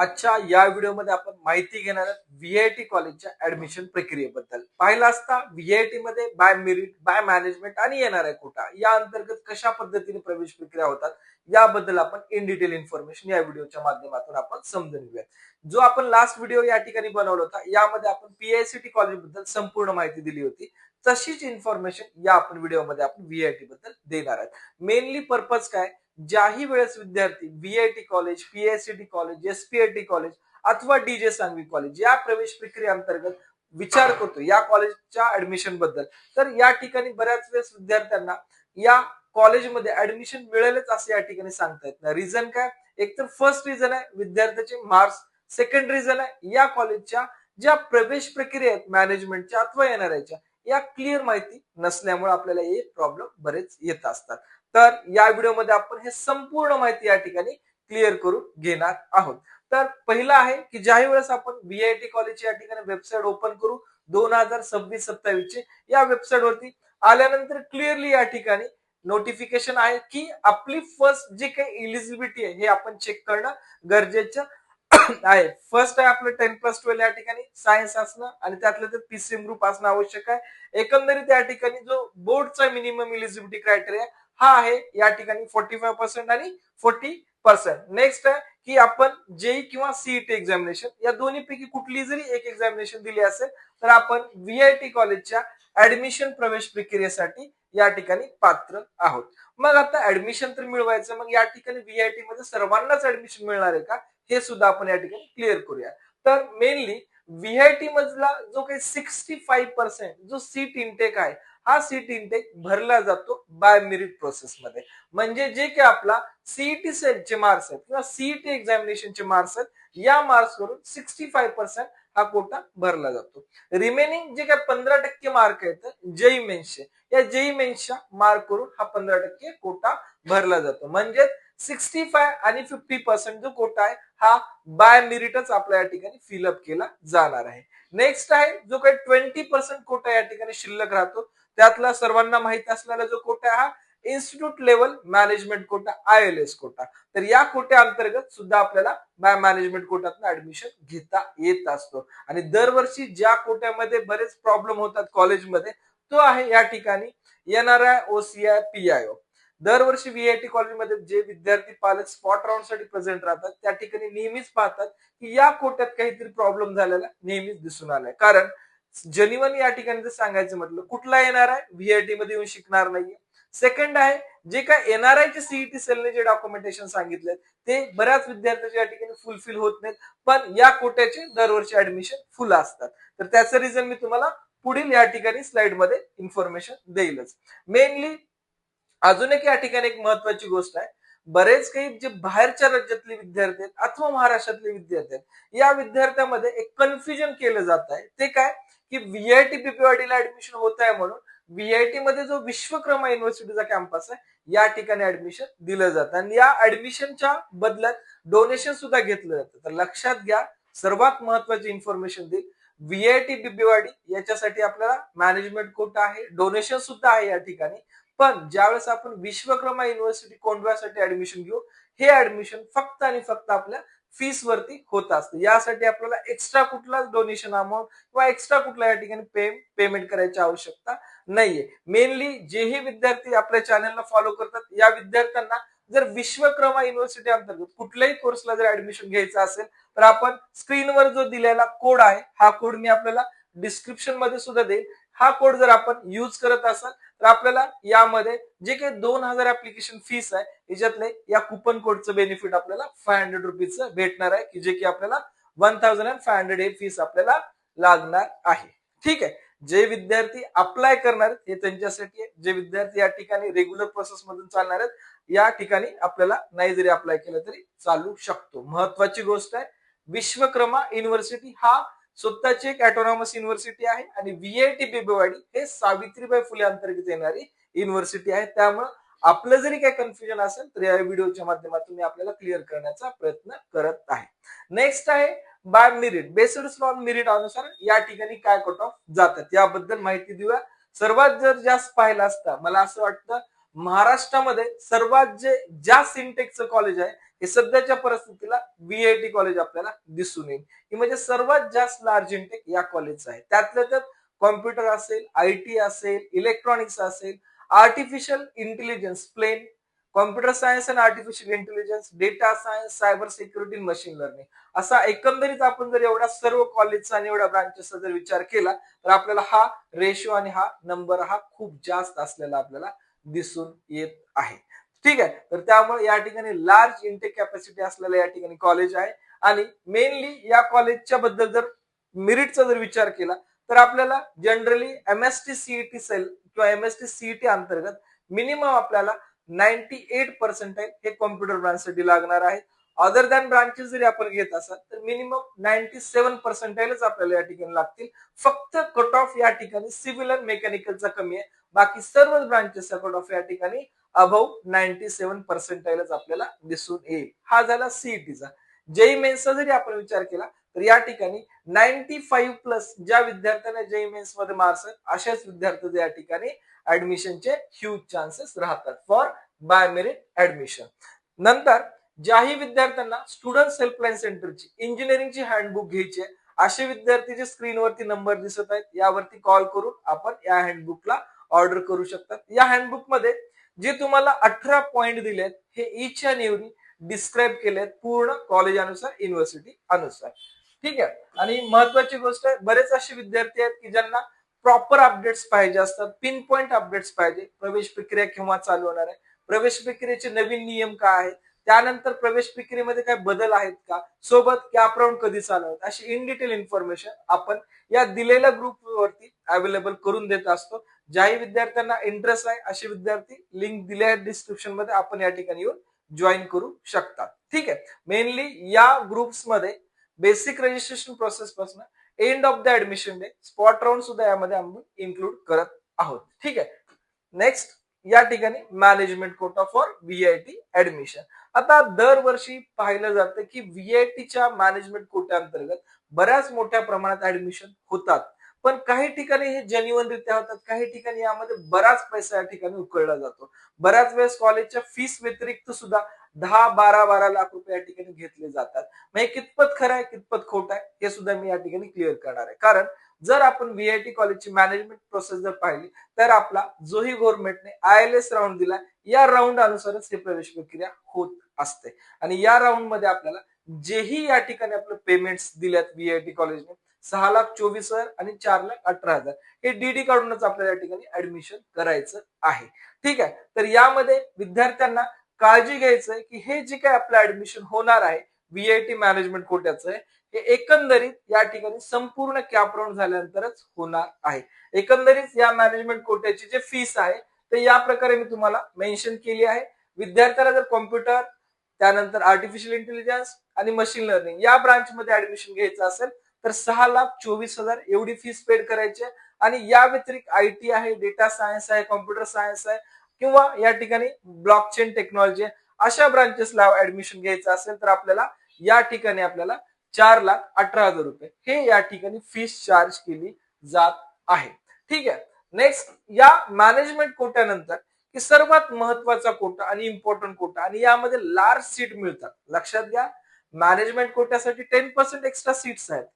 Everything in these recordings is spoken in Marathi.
आजच्या या व्हिडिओमध्ये आपण माहिती घेणार आहोत व्हीआयटी कॉलेजच्या ऍडमिशन प्रक्रियेबद्दल. पाहिलं असता व्हीआयटी मध्ये बाय मेरिट, बाय मॅनेजमेंट आणि एनआरआय कोटा या अंतर्गत कशा पद्धतीने प्रवेश प्रक्रिया होतात याबद्दल आपण इन डिटेल इन्फॉर्मेशन या व्हिडिओच्या माध्यमातून आपण समजून घेऊया. जो आपण लास्ट व्हिडिओ या ठिकाणी बनवला होता यामध्ये आपण पीआयसीटी कॉलेज बद्दल संपूर्ण माहिती दिली होती. तशीच इन्फॉर्मेशन या आपण व्हिडिओमध्ये आपण व्हीआयटी बद्दल देणार आहोत. मेनली पर्पज काय, ज्याही वेळेस विद्यार्थी VIT college, PICT college, एसपीआयटी college अथवा डीजे सांगवी कॉलेज या प्रवेश प्रक्रिये अंतर्गत विचार करतो या कॉलेजच्या ऍडमिशन बद्दल, तर या ठिकाणी बऱ्याच वेळेस विद्यार्थ्यांना या कॉलेजमध्ये ऍडमिशन मिळेलच असं या ठिकाणी सांगता येत नाही. रिझन काय, एक तर फर्स्ट रिझन आहे विद्यार्थ्याचे मार्क्स, सेकंड रिझन आहे या कॉलेजच्या ज्या प्रवेश प्रक्रिया आहेत मॅनेजमेंटच्या अथवा एनआरआयच्या या क्लिअर माहिती नसल्यामुळे आपल्याला हे प्रॉब्लेम बरेच येत असतात. तर या व्हिडिओमध्ये आपण हे संपूर्ण माहिती या ठिकाणी क्लिअर करून घेणार आहोत. तर पहिला आहे की ज्याही वेळेस आपण व्हीआयटी कॉलेजची या ठिकाणी वेबसाईट ओपन करू 2026-27 चे, या वेबसाईट वरती आल्यानंतर क्लिअरली या ठिकाणी नोटिफिकेशन आहे की आपली फर्स्ट जे काही एलिजिबिलिटी आहे हे आपण चेक करणं गरजेचं आहे. फर्स्ट आहे आपलं 10+12 या ठिकाणी सायन्स असणं आणि त्यातलं तर पीसीएम ग्रुप असणं आवश्यक आहे. एकंदरीत या ठिकाणी जो बोर्डचा मिनिमम एलिजिबिलिटी क्रायटेरिया हा आहे या ठिकाणी 45% आणि 40%. नेक्स्ट आहे की आपण जेई किंवा सीईटी एक्झामिनेशन या दोन्ही पैकी कुठली जरी एक एक्झामिनेशन दिली असेल तर आपण व्हीआयटी कॉलेजच्या ऍडमिशन प्रवेश प्रक्रियेसाठी या ठिकाणी पात्र आहोत. मग आता ऍडमिशन तर मिळवायचं, मग या ठिकाणी व्हीआयटी मध्ये सर्वांनाच ऍडमिशन मिळणार आहे का हे सुद्धा आपण या ठिकाणी क्लिअर करूया. तर मेनली व्हीआयटी मधला जो काही 65% जो सीट इनटेक आहे हा सीट इनटेक भरला जातो बाय मेरिट प्रोसेस मध्ये. म्हणजे जे काही आपला सीईटी सेलचे मार्क्स आहेत किंवा सीईटी एक्झामिनेशनचे मार्क्स आहेत या मार्क्स वरून 65% हा कोटा भरला जातो. रिमेनिंग जे काही 15% मार्क आहेत जेई मेन्सचे, या जेई मेन्सच्या मार्क वरून हा 15% कोटा भरला जातो. म्हणजे 65 आणि 50% जो कोटा आहे हा बाय मेरिटच आपल्या या ठिकाणी फिलअप केला जाणार आहे. नेक्स्ट आहे जो काही 20% कोटा या ठिकाणी शिल्लक राहतो, त्यातला सर्वांना माहित असलेला जो कोटा हा institute level management quota, ILS quota. तर या कोट्या अंतर्गत सुद्धा आपल्याला बाय मॅनेजमेंट कोट्यातून ऍडमिशन घेता येत असतो. आणि दरवर्षी ज्या कोट्यामध्ये बरेच प्रॉब्लेम होतात कॉलेजमध्ये तो आहे या ठिकाणी एनआरआय, ओसीआय, पीआयओ. दरवर्षी व्हीआयटी कॉलेजमध्ये जे विद्यार्थी पालक स्पॉट राऊंड साठी प्रेझेंट राहतात त्या ठिकाणी नेहमीच पाहतात की या कोट्यात काहीतरी प्रॉब्लेम झालेला नेहमीच दिसून आलाय. कारण जेन्युइन या ठिकाणी जर सांगायचं म्हटलं कुठला येणार आहे व्हीआयटी मध्ये येऊन शिकणार नाहीये. सेकंड आहे जे काय एनआरआय चे सीईटी सेलने जे डॉक्युमेंटेशन सांगितले ते बऱ्याच विद्यार्थ्यांच्या या ठिकाणी फुलफिल होत नाहीत, पण या कोट्याचे दरवर्षी ऍडमिशन फुल असतात. तर त्याचं रिझन मी तुम्हाला पुढील या ठिकाणी स्लाइड मध्ये इन्फॉर्मेशन देईलच. मेनली अजून एक या ठिकाणी एक महत्वाची गोष्ट आहे, बरेच काही जे बाहेरच्या राज्यातले विद्यार्थी आहेत अथवा महाराष्ट्रातले विद्यार्थी आहेत या विद्यार्थ्यांमध्ये एक कन्फ्युजन केलं जात आहे. ते काय की व्हीआयटी पीपीवाडीला ऍडमिशन होत आहे म्हणून व्हीआयटी मध्ये जो विश्वकर्मा युनिव्हर्सिटीचा कॅम्पस आहे या ठिकाणी ऍडमिशन दिलं जातं आणि या ऍडमिशनच्या बदल्यात डोनेशन सुद्धा घेतलं जातं. तर लक्षात घ्या, सर्वात महत्वाची इन्फॉर्मेशन देईल, व्हीआयटी बिबीवाडी याच्यासाठी आपल्याला मॅनेजमेंट कोटा आहे, डोनेशन सुद्धा आहे या ठिकाणी. पण ज्यावेळेस आपण विश्वकर्मा युनिव्हर्सिटी कोंढव्यासाठी ऍडमिशन घेऊ हे ऍडमिशन फक्त आणि फक्त आपल्या फीस वरती होत असतं. यासाठी आपल्याला एक्स्ट्रा कुठलाच डोनेशन अमाऊंट किंवा एक्स्ट्रा कुठला या ठिकाणी पेमेंट करायची आवश्यकता नाहीये. मेनली जेही विद्यार्थी आपल्या चॅनलला फॉलो करतात या विद्यार्थ्यांना जर विश्वकर्मा युनिव्हर्सिटी अंतर्गत कुठल्याही कोर्सला जर ऍडमिशन घ्यायचं असेल तर आपण स्क्रीनवर जो दिलेला कोड आहे हा कोड मी आपल्याला डिस्क्रिप्शन मध्ये सुद्धा देईल. हा कोड जर आपण युज करत असाल तर आपल्याला यामध्ये जे काही 2000 ऍप्लिकेशन फीस आहे याच्यातले या कुपन कोडचं बेनिफिट आपल्याला 500 रुपीजचं भेटणार आहे की जे की आपल्याला 1500 हे फीस आपल्याला लागणार आहे. ठीक आहे, जे विद्यार्थी अप्लाय करणार हे त्यांच्यासाठी आहे, जे विद्यार्थी या ठिकाणी रेग्युलर प्रोसेस मधून चालणार आहेत या ठिकाणी आपल्याला नाही जरी अप्लाय केलं तरी चालू शकतो. महत्वाची गोष्ट आहे, विश्वकर्मा युनिव्हर्सिटी हा स्वतःची एक ऑटोनॉमस युनिव्हर्सिटी आहे आणि व्हीआयटी बिबवेवाडी हे सावित्रीबाई फुले अंतर्गत येणारी युनिव्हर्सिटी आहे. त्यामुळे आपलं जरी काही कन्फ्युजन असेल तर या व्हिडिओच्या माध्यमातून मी आपल्याला क्लिअर करण्याचा प्रयत्न करत आहे. नेक्स्ट आहे by merit, based on merit अनुसार या ठिकाणी काय कट ऑफ जातात याबद्दल माहिती देऊया. सर्वात जर जास्त पाहिलं असता मला असं वाटतं महाराष्ट्रामध्ये सर्वात जे जास्त इंटेकचं कॉलेज आहे हे सध्याच्या परिस्थितीला व्हीआयटी कॉलेज आपल्याला दिसून येईल, की म्हणजे सर्वात जास्त लार्ज इंटेक या कॉलेजचं आहे. त्यातल्या त्यात कॉम्प्युटर असेल, आयटी असेल, इलेक्ट्रॉनिक्स असेल, artificial intelligence plain, computer science आणि artificial intelligence, data science, cyber security, machine learning, असा एकंदरीत आपण जर एवढा सर्व कॉलेजचा आणि एवढ्या ब्रांचेसचा जर विचार केला तर आपल्याला हा रेशो आणि हा नंबर हा खूप जास्त असलेला आपल्याला दिसून येत आहे. ठीक आहे, तर त्यामुळे या ठिकाणी लार्ज इंटेक कॅपॅसिटी असलेलं या ठिकाणी कॉलेज आहे. आणि मेनली या कॉलेजच्या बद्दल जर मेरिटचा जर विचार केला तर आपल्याला जनरली एमएसटी सीईटी सेल किंवा एमएसटी सीईटी अंतर्गत मिनिमम आपल्याला 98% हे कॉम्प्युटर ब्रांचसाठी लागणार आहे. अदर दॅन ब्रांचेस जरी आपण घेत असाल तर मिनिमम 97% आपल्याला या ठिकाणी लागतील. फक्त कट ऑफ या ठिकाणी सिव्हिल अँड मेकॅनिकलचा कमी आहे, बाकी सर्वच ब्रांचेसचा कट ऑफ या ठिकाणी अबव 97% आपल्याला दिसून येईल. हा झाला सीईटीचा. जेई मेन्सचा जरी आपण विचार केला तर या ठिकाणी 95 प्लस ज्या विद्यार्थ्यांना जेई मेन्स मध्ये मार्क्स आहेत अशाच विद्यार्थ्यांचे या ठिकाणी ऍडमिशनचे ह्यूज चान्सेस राहतात फॉर बाय मेरिट ऍडमिशन. नंतर ज्याही विद्यार्थ्यांना स्टुडंट हेल्पलाईन सेंटरची इंजिनिअरिंगची हँडबुक घ्यायची आहे असे विद्यार्थी जे स्क्रीनवरती नंबर दिसत आहेत यावरती कॉल करून आपण या हँडबुकला ऑर्डर करू शकतात. या हँडबुक मध्ये जे तुम्हाला 18 पॉइंट दिलेत हे इच अँड एव्हरी डिस्क्राईब केलेत पूर्ण कॉलेज अनुसार, युनिव्हर्सिटी अनुसार. ठीक आहे, आणि महत्वाची गोष्ट आहे बरेच असे विद्यार्थी आहेत की ज्यांना प्रॉपर अपडेट्स पाहिजे असतात, पिन पॉइंट अपडेट्स पाहिजे. प्रवेश प्रक्रिया केव्हा चालू होणार आहे, प्रवेश प्रक्रियेचे नवीन नियम काय आहेत, त्यानंतर प्रवेश प्रक्रियेमध्ये काय बदल आहेत का, सोबत कॅप राऊंड कधी चालू होत, अशी इन डिटेल इन्फॉर्मेशन आपण या दिलेल्या ग्रुपवरती अवेलेबल करून देत असतो. ज्याही विद्यार्थ्यांना इंटरेस्ट आहे असे विद्यार्थी लिंक दिल्या डिस्क्रिप्शन मध्ये आपण या ठिकाणी येऊन जॉईन करू शकतात. ठीक आहे, मेनली या ग्रुप्स मध्ये बेसिक रजिस्ट्रेशन प्रोसेस पासून end of the admission day spot round सुद्धा यामध्ये आपण इन्क्लूड करत आहोत. ठीक आहे, नेक्स्ट या ठिकाणी management quota for VIT admission. आता दरवर्षी पाहिलं जातं की व्हीआयटीच्या मॅनेजमेंट कोट्याअंतर्गत बऱ्याच मोठ्या प्रमाणात ऍडमिशन होतात, पण काही ठिकाणी हे जेन्युअनरित्या होतात, काही ठिकाणी यामध्ये बराच पैसा या ठिकाणी उकळला जातो. बऱ्याच वेळेस कॉलेजच्या फीस व्यतिरिक्त सुद्धा 10-12 लाख रुपये या ठिकाणी घेतले जातात. मग हे कितपत खरं आहे कितपत खोट आहे हे सुद्धा मी या ठिकाणी क्लिअर करणार आहे. कारण जर आपण व्हीआयटी कॉलेजची मॅनेजमेंट प्रोसेस जर पाहिली तर आपला जोही गव्हर्नमेंटने ILS राऊंड दिला या राऊंड अनुसारच हे प्रवेश प्रक्रिया होत असते. आणि या राऊंड मध्ये आपल्याला जेही या ठिकाणी आपलं पेमेंट्स दिल्यात व्हीआयटी कॉलेजने 6,24,000 आणि 4,18,000 हे डीडी काढूनच आपल्याला या ठिकाणी ऍडमिशन करायचं आहे. ठीक आहे, तर यामध्ये विद्यार्थ्यांना काळजी घ्यायचंय की हे जे काही आपलं ऍडमिशन होणार आहे व्हीआयटी मॅनेजमेंट कोट्याचं हे एकंदरीत या ठिकाणी संपूर्ण कॅप राऊंड झाल्यानंतरच होणार आहे. एकंदरीत या मॅनेजमेंट कोट्याची जे फीस आहे ते या प्रकारे मी तुम्हाला मेन्शन केली आहे. विद्यार्थ्याला जर कॉम्प्युटर, त्यानंतर आर्टिफिशियल इंटेलिजन्स आणि मशीन लर्निंग या ब्रांच मध्ये ऍडमिशन घ्यायचं असेल तर 6,24,000 एवढी फीस पेड करायची आहे. आणि या व्यतिरिक्त आयटी आहे, डेटा सायन्स आहे, कॉम्प्युटर सायन्स आहे किंवा या ठिकाणी ब्लॉकचेन टेक्नॉलॉजी अशा ब्रांचेसला ऍडमिशन घ्यायचं असेल तर आपल्याला या ठिकाणी आपल्याला 4,18,000 रुपये हे या ठिकाणी फीस चार्ज केली जात आहे. ठीक आहे, नेक्स्ट या मॅनेजमेंट कोट्यानंतर की सर्वात महत्वाचा कोटा आणि इम्पॉर्टंट कोटा आणि यामध्ये लार्ज सीट मिळतात. लक्षात घ्या, मॅनेजमेंट कोट्यासाठी 10% एक्स्ट्रा सीट्स आहेत.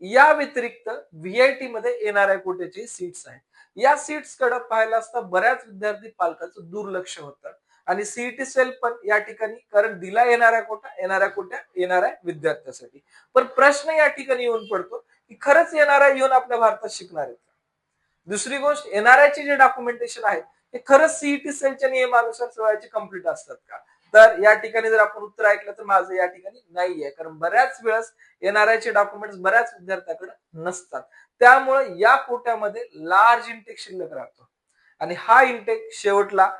या व्यतिरिक्त व्हीआयटी मध्ये येणाऱ्या कोट्याचे सीट्स आहेत. या सीट्स कडे पाहायला असता बऱ्याच विद्यार्थी पालकांचं दुर्लक्ष होतं आणि सीईटी सेल पण या ठिकाणी कारण दिला येणाऱ्या कोट्या येणाऱ्या विद्यार्थ्यांसाठी. पण प्रश्न या ठिकाणी येऊन पडतो की खरंच येणाऱ्या येऊन आपल्या भारतात शिकणार आहेत का. दुसरी गोष्ट, येणाऱ्याचे जे डॉक्युमेंटेशन आहे हे खरंच सीईटी सेलच्या नियमानुसार सगळ्याचे कम्प्लीट असतात का. तर या ठिकाणी जर आपण उत्तर ऐकलं तर माझं या ठिकाणी नाहीये, कारण बऱ्याच वेळेस येणाऱ्याचे डॉक्युमेंट्स बऱ्याच विद्यार्थ्यांकडे नसतात. त्यामुळे या कोट्यामध्ये लार्ज इंटेक शिल्लक राहतो आणि हा इंटेक शेवटला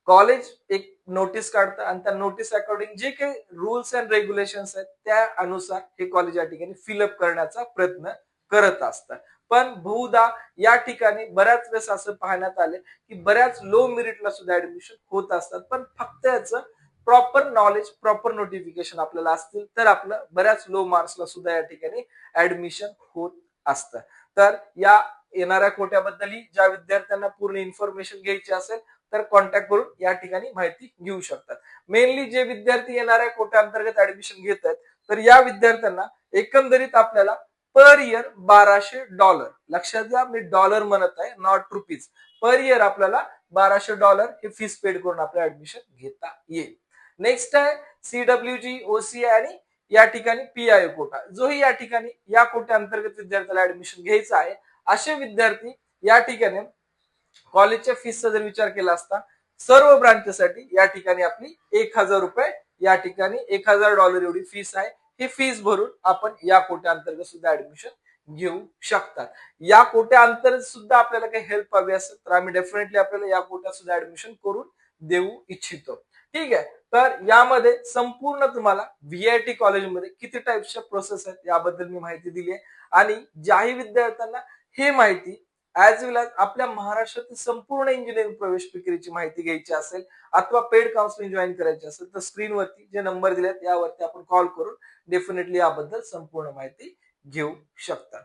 कॉलेज एक नोटीस काढतं आणि त्या नोटीस अकॉर्डिंग जे काही रूल्स अँड रेग्युलेशन्स आहेत त्या अनुसार हे कॉलेज या ठिकाणी फिलअप करण्याचा प्रयत्न करत असतात. पण बहुधा या ठिकाणी बऱ्याच वेळेस असं पाहण्यात आले की बऱ्याच लो मेरिटला सुद्धा ऍडमिशन होत असतात, पण फक्त याचं प्रॉपर नॉलेज, प्रॉपर नोटिफिकेशन आपल्याला असतील तर आपलं बऱ्याच लो मार्क्सला सुद्धा या ठिकाणी ऍडमिशन होत असतं. तर या येणाऱ्या कोट्याबद्दल ज्या विद्यार्थ्यांना पूर्ण इन्फॉर्मेशन घ्यायची असेल तर कॉन्टॅक्ट करून या ठिकाणी माहिती घेऊ शकतात. मेनली जे विद्यार्थी येणाऱ्या कोट्या अंतर्गत ऍडमिशन घेत आहेत तर या विद्यार्थ्यांना एकंदरीत आपल्याला पर इयर $1200, लक्षात घ्या मी डॉलर म्हणत आहे नॉट रुपीज, पर इयर आपल्याला $1200 हे फीस पेड करून आपलं ऍडमिशन घेता येईल. नेक्स्ट आहे CWG, OCI आणि या ठिकाणी PIO कोटा, जोही या ठिकाणी या कोट्या अंतर्गत विद्यार्थ्याला ऍडमिशन घ्यायचं आहे असे विद्यार्थी या ठिकाणी कॉलेजच्या फीसचा जर विचार केला असता सर्व ब्रांचसाठी या ठिकाणी आपली $1000 या ठिकाणी $1000 एवढी फीस आहे. ही फीस भरून आपण या कोट्या अंतर्गत सुद्धा ऍडमिशन घेऊ शकतात. या कोट्या अंतर्गत सुद्धा आपल्याला काही हेल्प हवी असेल तर आम्ही डेफिनेटली आपल्याला या कोट्यात सुद्धा ऍडमिशन करून देऊ इच्छितो. ठीक आहे, तर यामध्ये संपूर्ण तुम्हाला VIT कॉलेजमध्ये किती टाइप्सच्या प्रोसेस आहेत याबद्दल मी माहिती दिली आहे आणि ज्याही विद्यार्थ्यांना हे माहिती ऍज वेल एज आपल्या महाराष्ट्रातील संपूर्ण इंजिनिअरिंग प्रवेश प्रक्रियेची माहिती घ्यायची असेल अथवा पेड काउन्सिलिंग जॉईन करायची असेल तर स्क्रीनवरती जे नंबर दिलेत यावरती आपण कॉल करून डेफिनेटली याबद्दल संपूर्ण माहिती घेऊ शकता.